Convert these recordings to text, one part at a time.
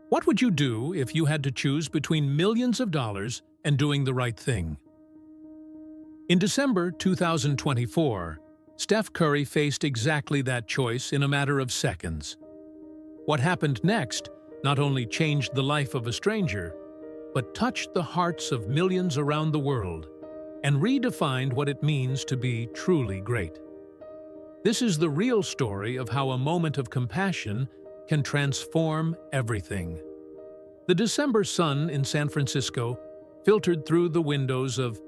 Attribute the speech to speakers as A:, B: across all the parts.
A: What would you do if you had to choose between millions of dollars and doing the right thing? In December 2024, Steph Curry faced exactly that choice in a matter of seconds. What happened next not only changed the life of a stranger, but touched the hearts of millions around the world and redefined what it means to be truly great. This is the real story of how a moment of compassion can transform everything. The December sun in San Francisco filtered through the windows of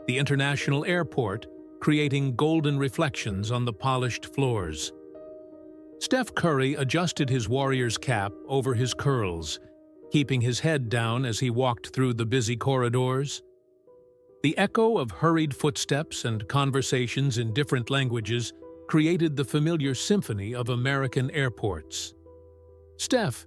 A: the international airport, creating golden reflections on the polished floors. Steph Curry adjusted his Warriors cap over his curls, keeping his head down as he walked through the busy corridors. The echo of hurried footsteps and conversations in different languages created the familiar symphony of American airports. Steph,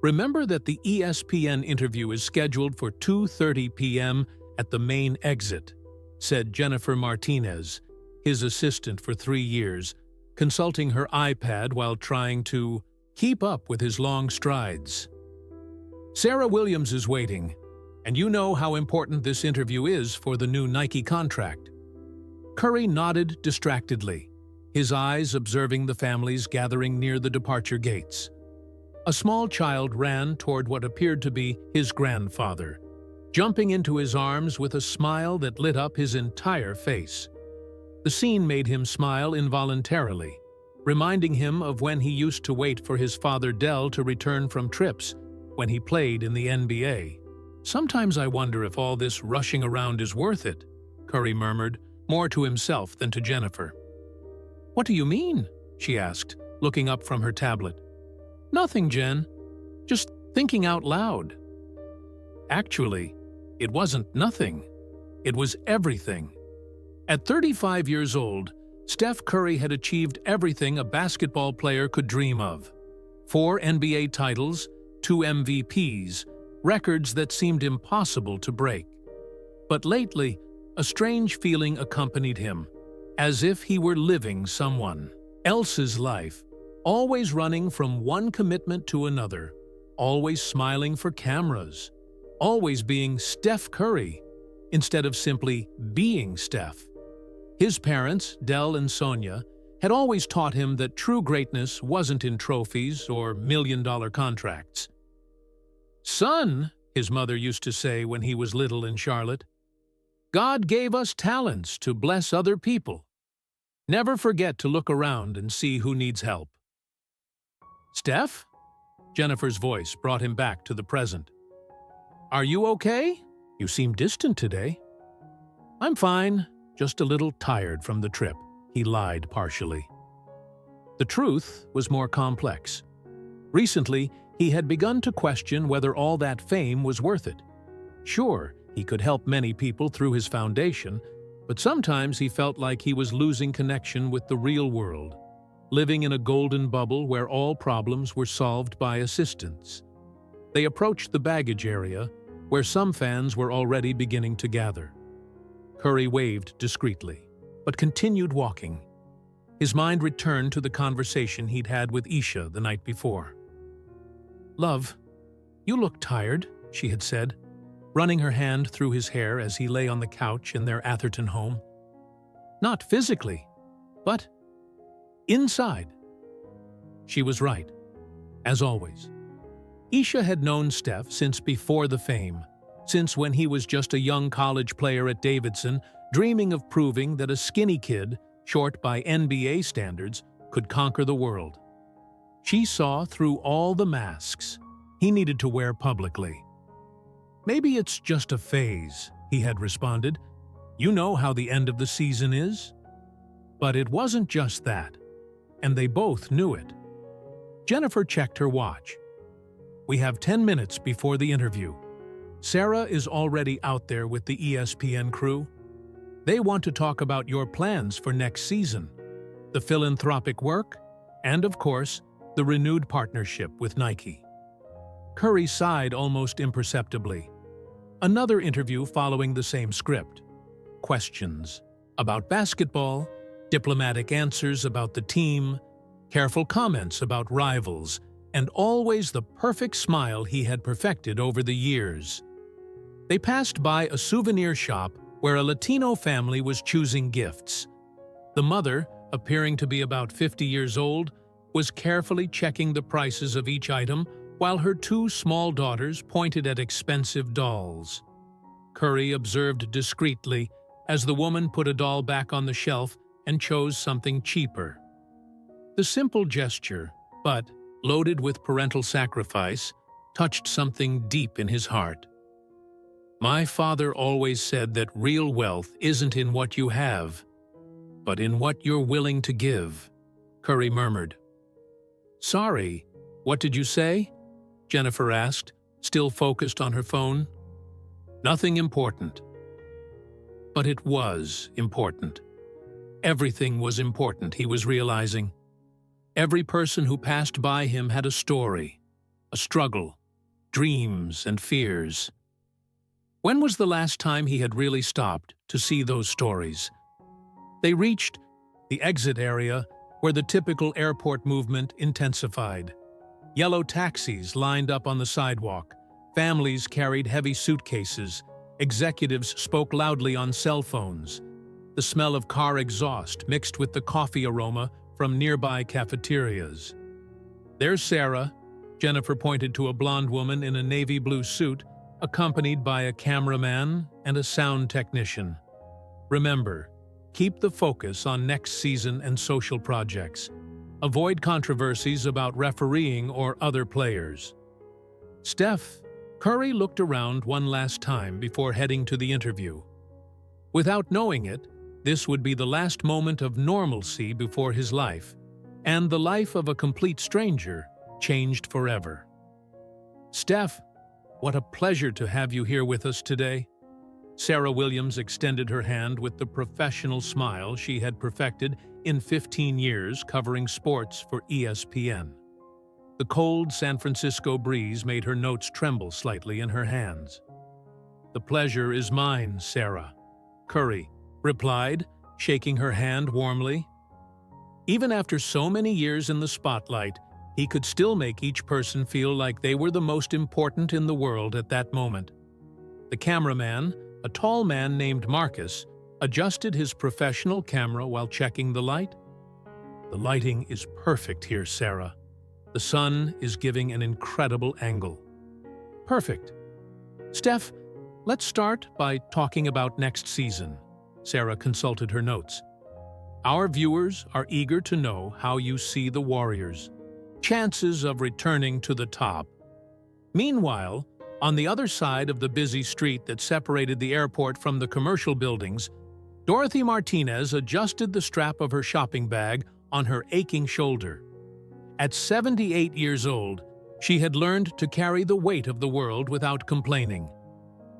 A: remember that the ESPN interview is scheduled for 2:30 p.m. at the main exit, said Jennifer Martinez, his assistant for 3 years, consulting her iPad while trying to keep up with his long strides. Sarah Williams is waiting, and you know how important this interview is for the new Nike contract. Curry nodded distractedly, his eyes observing the families gathering near the departure gates. A small child ran toward what appeared to be his grandfather, jumping into his arms with a smile that lit up his entire face. The scene made him smile involuntarily, reminding him of when he used to wait for his father Dell to return from trips when he played in the NBA. "Sometimes I wonder if all this rushing around is worth it," Curry murmured, more to himself than to Jennifer. "What do you mean?" she asked, looking up from her tablet. "Nothing, Jen. Just thinking out loud." Actually, it wasn't nothing. It was everything. At 35 years old, Steph Curry had achieved everything a basketball player could dream of. 4 NBA titles, 2 MVPs, records that seemed impossible to break. But lately, a strange feeling accompanied him, as if he were living someone else's life, always running from one commitment to another, always smiling for cameras, always being Steph Curry instead of simply being Steph. His parents, Dell and Sonia, had always taught him that true greatness wasn't in trophies or million-dollar contracts. "Son," his mother used to say when he was little in Charlotte, "God gave us talents to bless other people. Never forget to look around and see who needs help." "Steph?" Jennifer's voice brought him back to the present. "Are you okay? You seem distant today." "I'm fine, just a little tired from the trip," he lied partially. The truth was more complex. Recently, he had begun to question whether all that fame was worth it. Sure, he could help many people through his foundation, but sometimes he felt like he was losing connection with the real world, living in a golden bubble where all problems were solved by assistance. They approached the baggage area, where some fans were already beginning to gather. Curry waved discreetly, but continued walking. His mind returned to the conversation he'd had with Isha the night before. "Love, you look tired," she had said, running her hand through his hair as he lay on the couch in their Atherton home. "Not physically, but inside." She was right, as always. Isha had known Steph since before the fame, since when he was just a young college player at Davidson, dreaming of proving that a skinny kid, short by NBA standards, could conquer the world. She saw through all the masks he needed to wear publicly. "Maybe it's just a phase," he had responded. "You know how the end of the season is." But it wasn't just that, and they both knew it. Jennifer checked her watch. "We have 10 minutes before the interview. Sarah is already out there with the ESPN crew. They want to talk about your plans for next season, the philanthropic work, and of course, the renewed partnership with Nike." Curry sighed almost imperceptibly. Another interview following the same script. Questions about basketball, diplomatic answers about the team, careful comments about rivals, and always the perfect smile he had perfected over the years. They passed by a souvenir shop where a Latino family was choosing gifts. The mother, appearing to be about 50 years old, was carefully checking the prices of each item while her two small daughters pointed at expensive dolls. Curry observed discreetly as the woman put a doll back on the shelf and chose something cheaper. The simple gesture, but loaded with parental sacrifice, touched something deep in his heart. "My father always said that real wealth isn't in what you have, but in what you're willing to give," Curry murmured. "Sorry, what did you say?" Jennifer asked, still focused on her phone. "Nothing important." But it was important. Everything was important, he was realizing. Every person who passed by him had a story, a struggle, dreams and fears. When was the last time he had really stopped to see those stories? They reached the exit area where the typical airport movement intensified. Yellow taxis lined up on the sidewalk. Families carried heavy suitcases. Executives spoke loudly on cell phones. The smell of car exhaust mixed with the coffee aroma from nearby cafeterias. "There's Sarah," Jennifer pointed to a blonde woman in a navy blue suit, accompanied by a cameraman and a sound technician. "Remember, keep the focus on next season and social projects. Avoid controversies about refereeing or other players." Steph, Curry looked around one last time before heading to the interview. Without knowing it, this would be the last moment of normalcy before his life, and the life of a complete stranger changed forever. "Steph, what a pleasure to have you here with us today." Sarah Williams extended her hand with the professional smile she had perfected in 15 years covering sports for ESPN. The cold San Francisco breeze made her notes tremble slightly in her hands. "The pleasure is mine, Sarah," Curry replied, shaking her hand warmly. Even after so many years in the spotlight, he could still make each person feel like they were the most important in the world at that moment. The cameraman, a tall man named Marcus, adjusted his professional camera while checking the light. "The lighting is perfect here, Sarah. The sun is giving an incredible angle." "Perfect. Steph, let's start by talking about next season." Sarah consulted her notes. "Our viewers are eager to know how you see the Warriors' chances of returning to the top." Meanwhile, on the other side of the busy street that separated the airport from the commercial buildings, Dorothy Martinez adjusted the strap of her shopping bag on her aching shoulder. At 78 years old, she had learned to carry the weight of the world without complaining.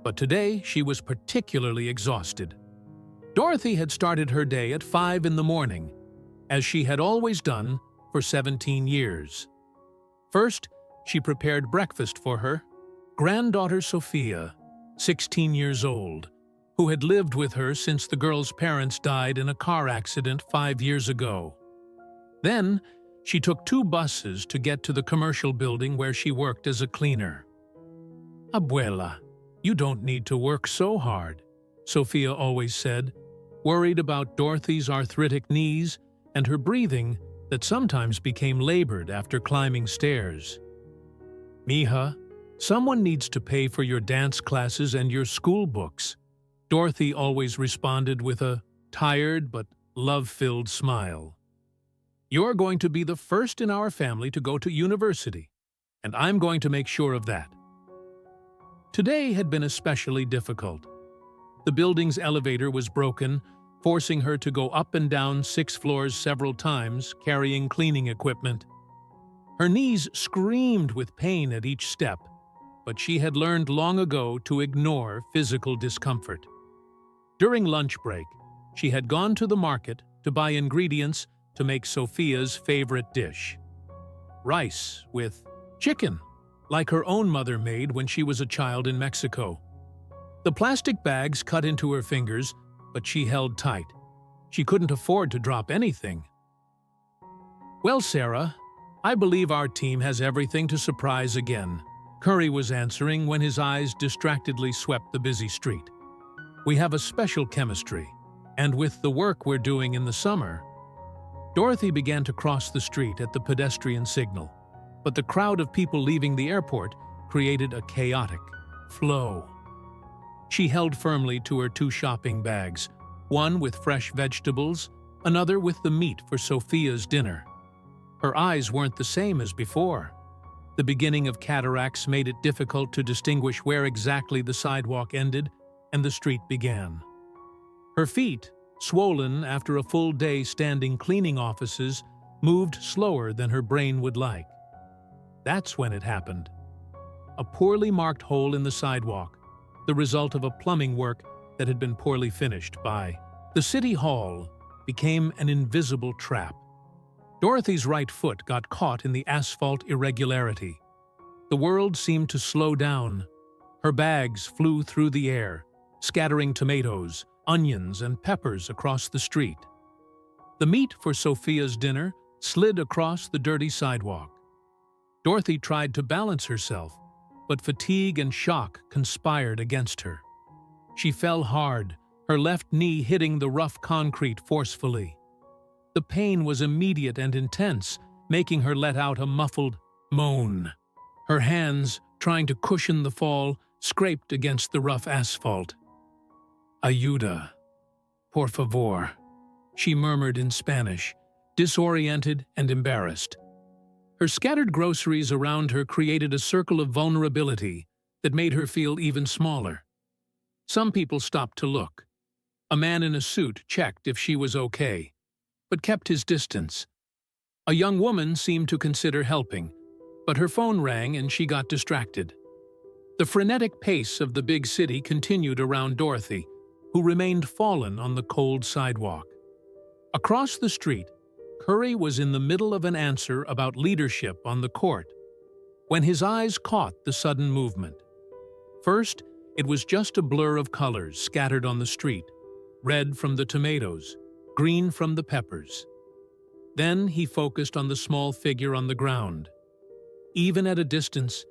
A: But today she was particularly exhausted. Dorothy had started her day at 5 in the morning, as she had always done for 17 years. First, she prepared breakfast for her granddaughter Sophia, 16 years old, who had lived with her since the girl's parents died in a car accident 5 years ago. Then, she took 2 buses to get to the commercial building where she worked as a cleaner. "Abuela, you don't need to work so hard," Sophia always said, worried about Dorothy's arthritic knees and her breathing that sometimes became labored after climbing stairs. "Mija, someone needs to pay for your dance classes and your school books," Dorothy always responded with a tired but love-filled smile. "You're going to be the first in our family to go to university, and I'm going to make sure of that." Today had been especially difficult. The building's elevator was broken, forcing her to go up and down 6 floors several times, carrying cleaning equipment. Her knees screamed with pain at each step, but she had learned long ago to ignore physical discomfort. During lunch break, she had gone to the market to buy ingredients to make Sophia's favorite dish: rice with chicken, like her own mother made when she was a child in Mexico. The plastic bags cut into her fingers, but she held tight. She couldn't afford to drop anything. "Well, Sarah, I believe our team has everything to surprise again. Curry was answering when his eyes distractedly swept the busy street. We have a special chemistry, and with the work we're doing in the summer. Dorothy began to cross the street at the pedestrian signal, but the crowd of people leaving the airport created a chaotic flow. She held firmly to her 2 shopping bags, one with fresh vegetables, another with the meat for Sophia's dinner. Her eyes weren't the same as before. The beginning of cataracts made it difficult to distinguish where exactly the sidewalk ended and the street began. Her feet, swollen after a full day standing cleaning offices, moved slower than her brain would like. That's when it happened. A poorly marked hole in the sidewalk, the result of a plumbing work that had been poorly finished by the city hall, became an invisible trap. Dorothy's right foot got caught in the asphalt irregularity. The world seemed to slow down. Her bags flew through the air, scattering tomatoes, onions, and peppers across the street. The meat for Sophia's dinner slid across the dirty sidewalk. Dorothy tried to balance herself, but fatigue and shock conspired against her. She fell hard, her left knee hitting the rough concrete forcefully. The pain was immediate and intense, making her let out a muffled moan. Her hands, trying to cushion the fall, scraped against the rough asphalt. "Ayuda, por favor," she murmured in Spanish, disoriented and embarrassed. Her scattered groceries around her created a circle of vulnerability that made her feel even smaller. Some people stopped to look. A man in a suit checked if she was okay, but kept his distance. A young woman seemed to consider helping, but her phone rang and she got distracted. The frenetic pace of the big city continued around Dorothy, who remained fallen on the cold sidewalk. Across the street, Curry was in the middle of an answer about leadership on the court, when his eyes caught the sudden movement. First, it was just a blur of colors scattered on the street, red from the tomatoes, green from the peppers. Then he focused on the small figure on the ground. Even at a distance,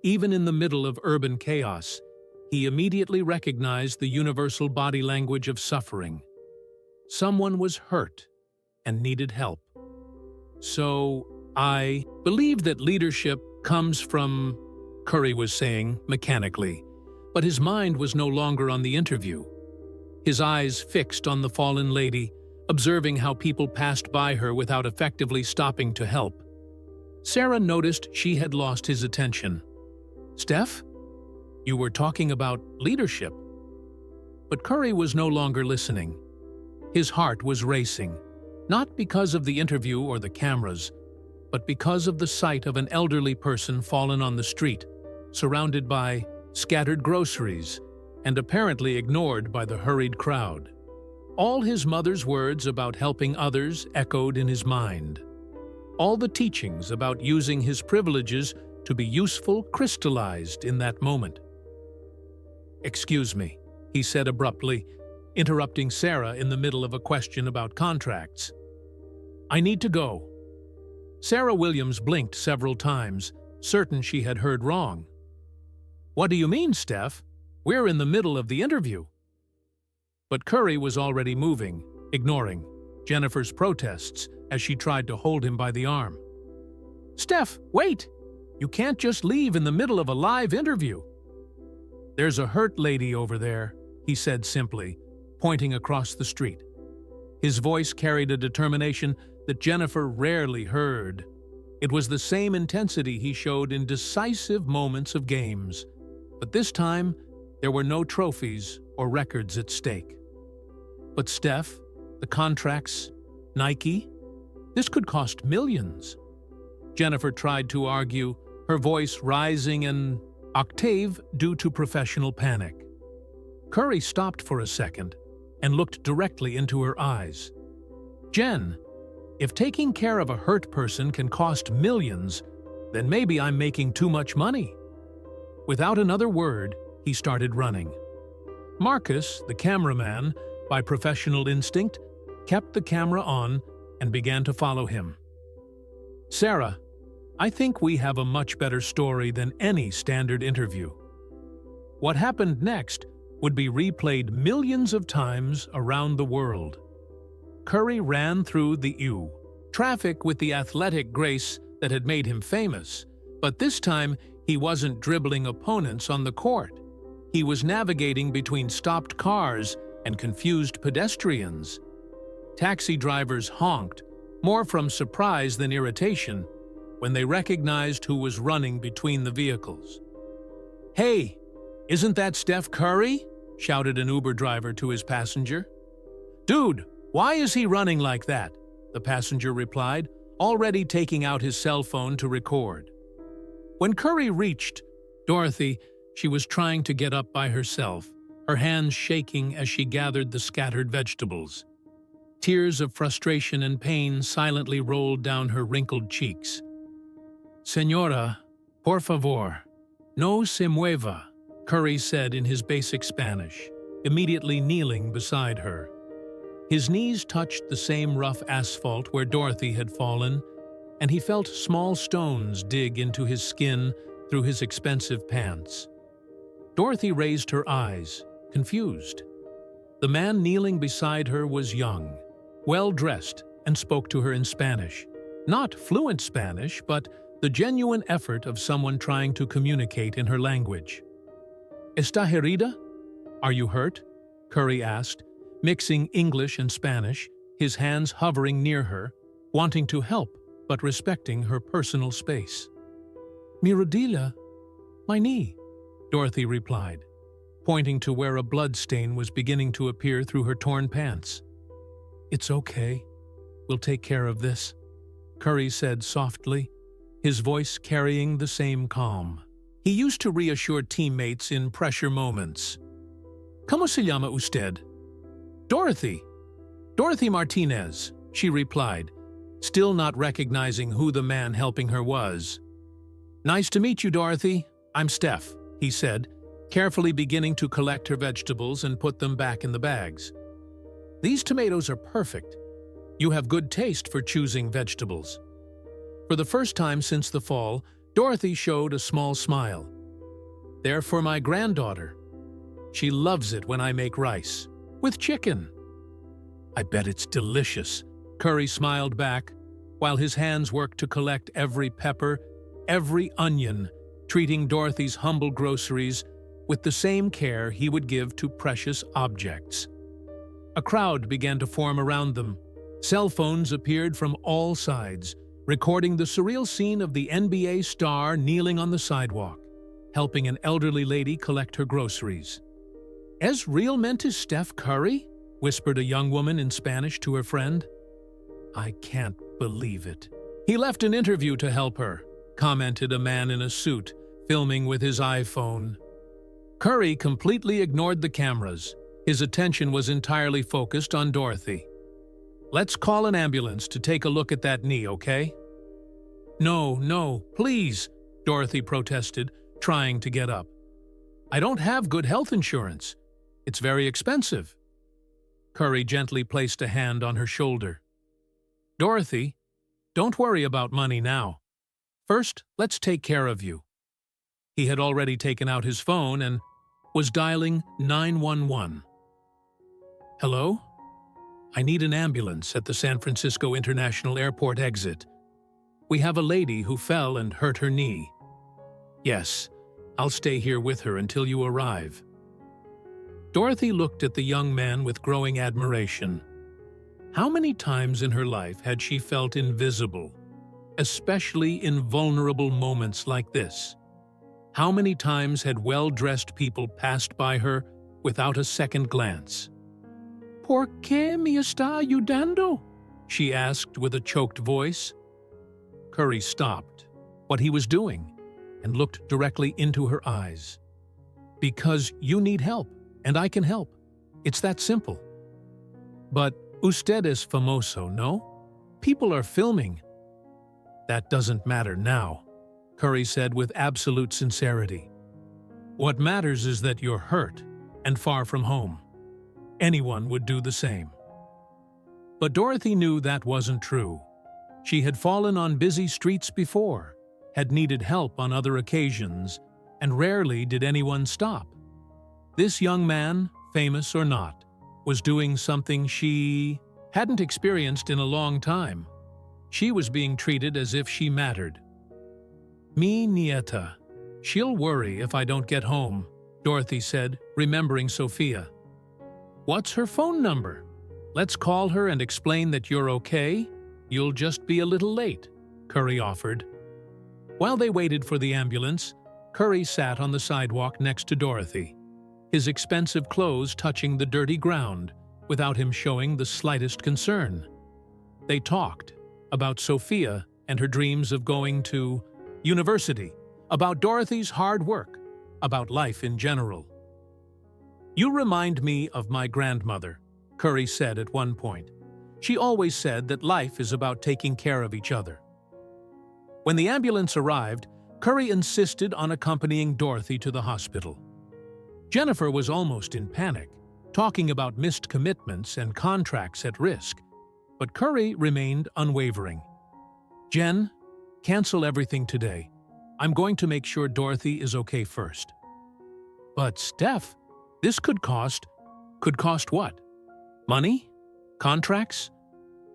A: even in the middle of urban chaos, he immediately recognized the universal body language of suffering. Someone was hurt and needed help. "So, I believe that leadership comes from," Curry was saying mechanically, but his mind was no longer on the interview. His eyes fixed on the fallen lady, observing how people passed by her without effectively stopping to help. Sarah noticed she had lost his attention. "Steph? You were talking about leadership." But Curry was no longer listening. His heart was racing, not because of the interview or the cameras, but because of the sight of an elderly person fallen on the street, surrounded by scattered groceries, and apparently ignored by the hurried crowd. All his mother's words about helping others echoed in his mind. All the teachings about using his privileges to be useful crystallized in that moment. "Excuse me," he said abruptly, interrupting Sarah in the middle of a question about contracts. "I need to go." Sarah Williams blinked several times, certain she had heard wrong. "What do you mean, Steph? We're in the middle of the interview." But Curry was already moving, ignoring Jennifer's protests as she tried to hold him by the arm. "Steph, wait! You can't just leave in the middle of a live interview." "There's a hurt lady over there," he said simply, pointing across the street. His voice carried a determination that Jennifer rarely heard. It was the same intensity he showed in decisive moments of games, but this time there were no trophies or records at stake. But Steph, the contracts, Nike, this could cost millions. Jennifer tried to argue, her voice rising an octave due to professional panic. Curry stopped for a second and looked directly into her eyes. "Jen, if taking care of a hurt person can cost millions, then maybe I'm making too much money." Without another word, he started running. Marcus, the cameraman, by professional instinct, kept the camera on and began to follow him. "Sarah, I think we have a much better story than any standard interview. What happened next would be replayed millions of times around the world. Curry ran through the traffic with the athletic grace that had made him famous, but this time he wasn't dribbling opponents on the court. He was navigating between stopped cars and confused pedestrians. Taxi drivers honked, more from surprise than irritation, when they recognized who was running between the vehicles. "Hey, isn't that Steph Curry?" shouted an Uber driver to his passenger. "Dude, why is he running like that?" the passenger replied, already taking out his cell phone to record. When Curry reached Dorothy, she was trying to get up by herself, her hands shaking as she gathered the scattered vegetables. Tears of frustration and pain silently rolled down her wrinkled cheeks. "Señora, por favor, no se mueva," Curry said in his basic Spanish, immediately kneeling beside her. His knees touched the same rough asphalt where Dorothy had fallen, and he felt small stones dig into his skin through his expensive pants. Dorothy raised her eyes, confused. The man kneeling beside her was young, well-dressed, and spoke to her in Spanish. Not fluent Spanish, but the genuine effort of someone trying to communicate in her language. "Está herida? Are you hurt?" Curry asked, mixing English and Spanish, his hands hovering near her, wanting to help but respecting her personal space. "Mi rodilla, my knee," Dorothy replied, pointing to where a blood stain was beginning to appear through her torn pants. "It's okay. We'll take care of this," Curry said softly, his voice carrying the same calm. He used to reassure teammates in pressure moments. "¿Cómo se llama usted?" "Dorothy. Dorothy Martinez," she replied, still not recognizing who the man helping her was. "Nice to meet you, Dorothy. I'm Steph," he said, carefully beginning to collect her vegetables and put them back in the bags. "These tomatoes are perfect. You have good taste for choosing vegetables." For the first time since the fall, Dorothy showed a small smile. "They're for my granddaughter. She loves it when I make rice, with chicken." "I bet it's delicious," Curry smiled back, while his hands worked to collect every pepper, every onion, treating Dorothy's humble groceries with the same care he would give to precious objects. A crowd began to form around them. Cell phones appeared from all sides, recording the surreal scene of the NBA star kneeling on the sidewalk, helping an elderly lady collect her groceries. "Es realmente Steph Curry?" whispered a young woman in Spanish to her friend. "I can't believe it." "He left an interview to help her," commented a man in a suit, filming with his iPhone. Curry completely ignored the cameras. His attention was entirely focused on Dorothy. "Let's call an ambulance to take a look at that knee, okay?" No, please," Dorothy protested, trying to get up. "I don't have good health insurance. It's very expensive." Curry gently placed a hand on her shoulder. "Dorothy, don't worry about money now. First, let's take care of you." He had already taken out his phone and was dialing 911. "Hello? I need an ambulance at the San Francisco International Airport exit. We have a lady who fell and hurt her knee." "Yes, I'll stay here with her until you arrive." Dorothy looked at the young man with growing admiration. How many times in her life had she felt invisible, especially in vulnerable moments like this? How many times had well-dressed people passed by her without a second glance? "¿Por qué me está ayudando?" she asked with a choked voice. Curry stopped what he was doing and looked directly into her eyes. "Because you need help, and I can help. It's that simple." "But usted es famoso, no? People are filming." "That doesn't matter now," Curry said with absolute sincerity. "What matters is that you're hurt and far from home. Anyone would do the same." But Dorothy knew that wasn't true. She had fallen on busy streets before, had needed help on other occasions, and rarely did anyone stop. This young man, famous or not, was doing something she hadn't experienced in a long time. She was being treated as if she mattered. "Mi nieta. She'll worry if I don't get home," Dorothy said, remembering Sophia. "What's her phone number? Let's call her and explain that you're okay. You'll just be a little late," Curry offered. While they waited for the ambulance, Curry sat on the sidewalk next to Dorothy, his expensive clothes touching the dirty ground without him showing the slightest concern. They talked about Sophia and her dreams of going to university, about Dorothy's hard work, about life in general. "You remind me of my grandmother," Curry said at one point. "She always said that life is about taking care of each other." When the ambulance arrived, Curry insisted on accompanying Dorothy to the hospital. Jennifer was almost in panic, talking about missed commitments and contracts at risk, but Curry remained unwavering. "Jen, cancel everything today. I'm going to make sure Dorothy is okay first." "But Steph, this could cost what? Money? Contracts?"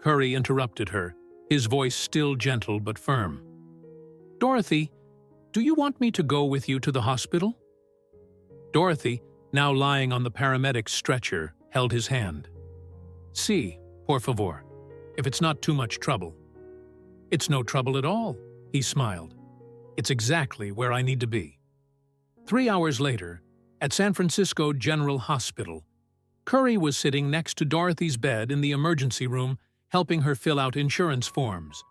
A: Curry interrupted her, his voice still gentle but firm. "Dorothy, do you want me to go with you to the hospital?" Dorothy, now lying on the paramedic's stretcher, held his hand. "Sí, por favor, if it's not too much trouble." "It's no trouble at all," he smiled. "It's exactly where I need to be." 3 hours later, at San Francisco General Hospital, Curry was sitting next to Dorothy's bed in the emergency room, helping her fill out insurance forms.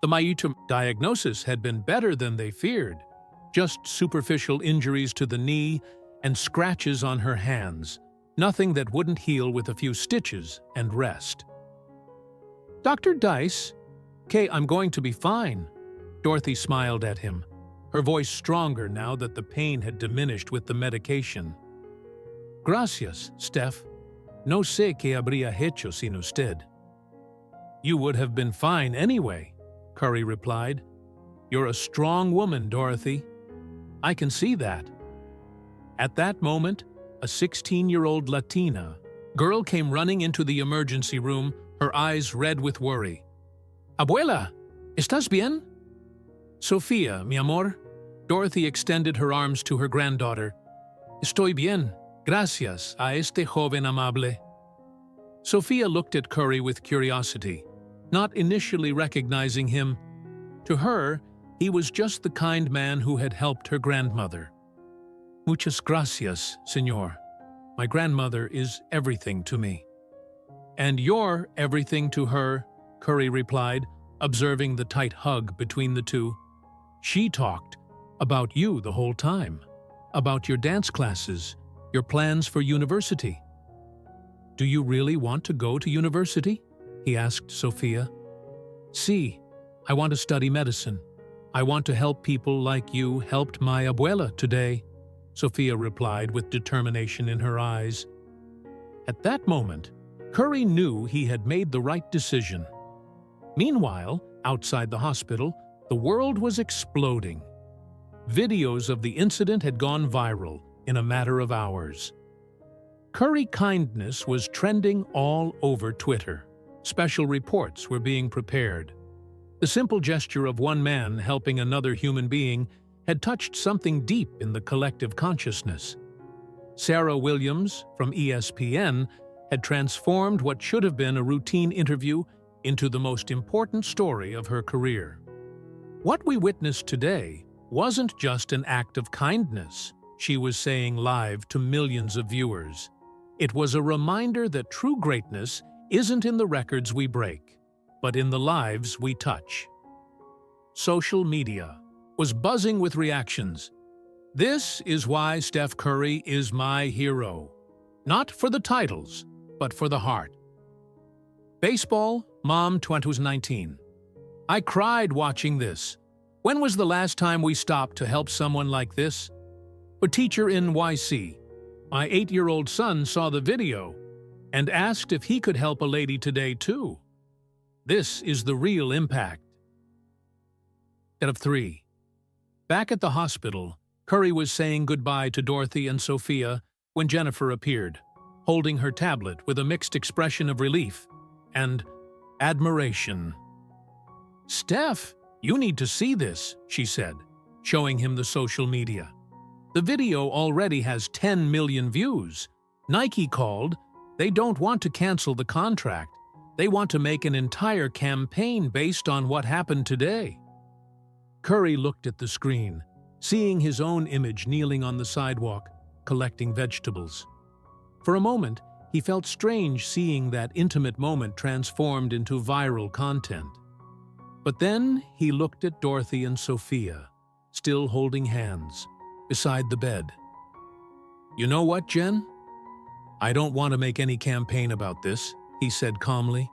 A: The myeloma diagnosis had been better than they feared, just superficial injuries to the knee and scratches on her hands, nothing that wouldn't heal with a few stitches and rest. "Dr. Dice, I'm going to be fine." Dorothy smiled at him, her voice stronger now that the pain had diminished with the medication. "Gracias, Steph. No sé qué habría hecho sin usted." "You would have been fine anyway," Curry replied. "You're a strong woman, Dorothy. I can see that." At that moment, a 16-year-old Latina girl came running into the emergency room, her eyes red with worry. "Abuela, ¿estás bien?" "Sofía, mi amor." Dorothy extended her arms to her granddaughter. "Estoy bien, gracias a este joven amable." Sophia looked at Curry with curiosity, not initially recognizing him. To her, he was just the kind man who had helped her grandmother. "Muchas gracias, señor. My grandmother is everything to me." "And you're everything to her," Curry replied, observing the tight hug between the two. "She talked about you the whole time, about your dance classes, your plans for university." "Do you really want to go to university?" he asked Sophia. "Sí, I want to study medicine. I want to help people like you helped my abuela today," Sophia replied with determination in her eyes. At that moment, Curry knew he had made the right decision. Meanwhile, outside the hospital, the world was exploding. Videos of the incident had gone viral in a matter of hours. Curry kindness was trending all over Twitter. Special reports were being prepared. The simple gesture of one man helping another human being had touched something deep in the collective consciousness. Sarah Williams, from ESPN, had transformed what should have been a routine interview into the most important story of her career. What we witnessed today wasn't just an act of kindness, she was saying live to millions of viewers. It was a reminder that true greatness isn't in the records we break, but in the lives we touch. Social media was buzzing with reactions. "This is why Steph Curry is my hero. Not for the titles, but for the heart." Baseball, Mom 2019. "I cried watching this. When was the last time we stopped to help someone like this?" A teacher in YC. "My 8-year-old son saw the video and asked if he could help a lady today too. This is the real impact." Out of 3. Back at the hospital, Curry was saying goodbye to Dorothy and Sophia when Jennifer appeared, holding her tablet with a mixed expression of relief and admiration. "Steph, you need to see this," she said, showing him the social media. "The video already has 10 million views. Nike called. They don't want to cancel the contract. They want to make an entire campaign based on what happened today." Curry looked at the screen, seeing his own image kneeling on the sidewalk, collecting vegetables. For a moment, he felt strange seeing that intimate moment transformed into viral content. But then he looked at Dorothy and Sophia, still holding hands, beside the bed. "You know what, Jen? I don't want to make any campaign about this," he said calmly,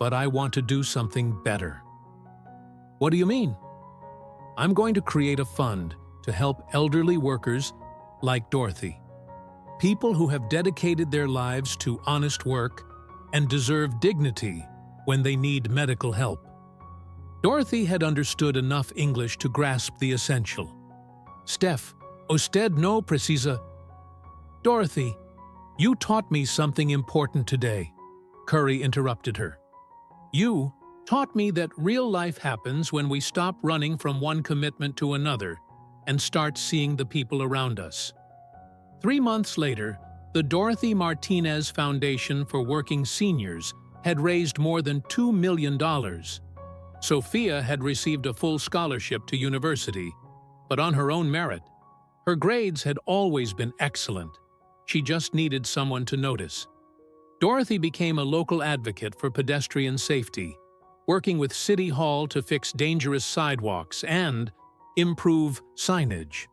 A: "but I want to do something better." "What do you mean?" "I'm going to create a fund to help elderly workers like Dorothy. People who have dedicated their lives to honest work and deserve dignity when they need medical help." Dorothy had understood enough English to grasp the essential. "Steph, usted no precisa." "Dorothy, you taught me something important today," Curry interrupted her. "You taught me that real life happens when we stop running from one commitment to another and start seeing the people around us." 3 months later, the Dorothy Martinez Foundation for Working Seniors had raised more than $2 million. Sophia had received a full scholarship to university, but on her own merit. Her grades had always been excellent. She just needed someone to notice. Dorothy became a local advocate for pedestrian safety, working with City Hall to fix dangerous sidewalks and improve signage.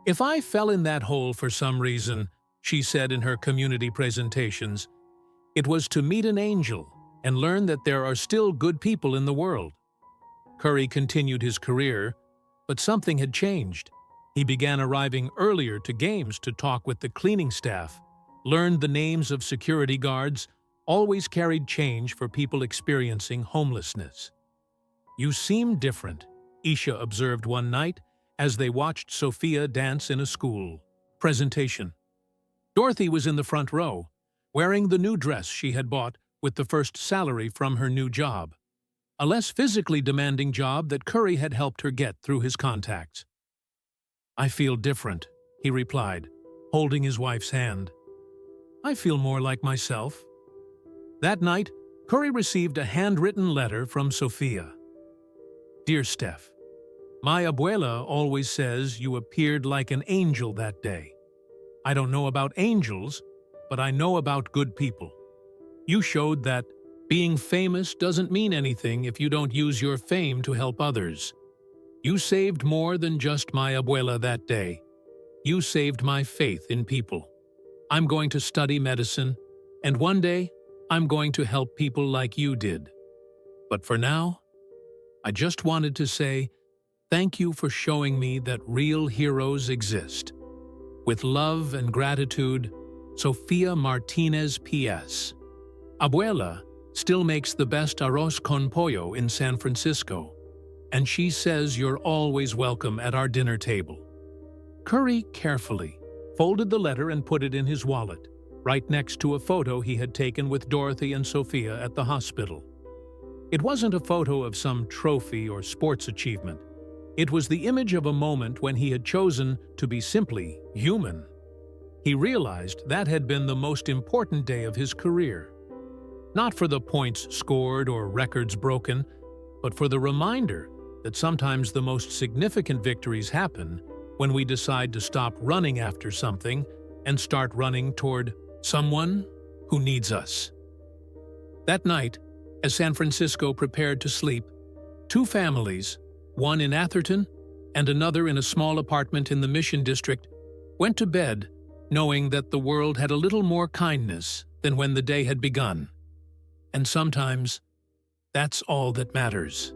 A: "If I fell in that hole for some reason," she said in her community presentations, "it was to meet an angel and learn that there are still good people in the world." Curry continued his career, but something had changed. He began arriving earlier to games to talk with the cleaning staff, learned the names of security guards, always carried change for people experiencing homelessness. "You seem different," Isha observed one night as they watched Sophia dance in a school presentation. Dorothy was in the front row, wearing the new dress she had bought with the first salary from her new job, a less physically demanding job that Curry had helped her get through his contacts. "I feel different," he replied, holding his wife's hand. "I feel more like myself." That night, Curry received a handwritten letter from Sophia. "Dear Steph, my abuela always says you appeared like an angel that day. I don't know about angels, but I know about good people. You showed that being famous doesn't mean anything if you don't use your fame to help others. You saved more than just my abuela that day. You saved my faith in people. I'm going to study medicine, and one day I'm going to help people like you did. But for now, I just wanted to say thank you for showing me that real heroes exist. With love and gratitude, Sophia Martinez P.S. Abuela still makes the best arroz con pollo in San Francisco, and she says you're always welcome at our dinner table." Curry carefully folded the letter and put it in his wallet, right next to a photo he had taken with Dorothy and Sophia at the hospital. It wasn't a photo of some trophy or sports achievement. It was the image of a moment when he had chosen to be simply human. He realized that had been the most important day of his career. Not for the points scored or records broken, but for the reminder that sometimes the most significant victories happen when we decide to stop running after something and start running toward someone who needs us. That night, as San Francisco prepared to sleep, 2 families, one in Atherton and another in a small apartment in the Mission District, went to bed knowing that the world had a little more kindness than when the day had begun. And sometimes, that's all that matters.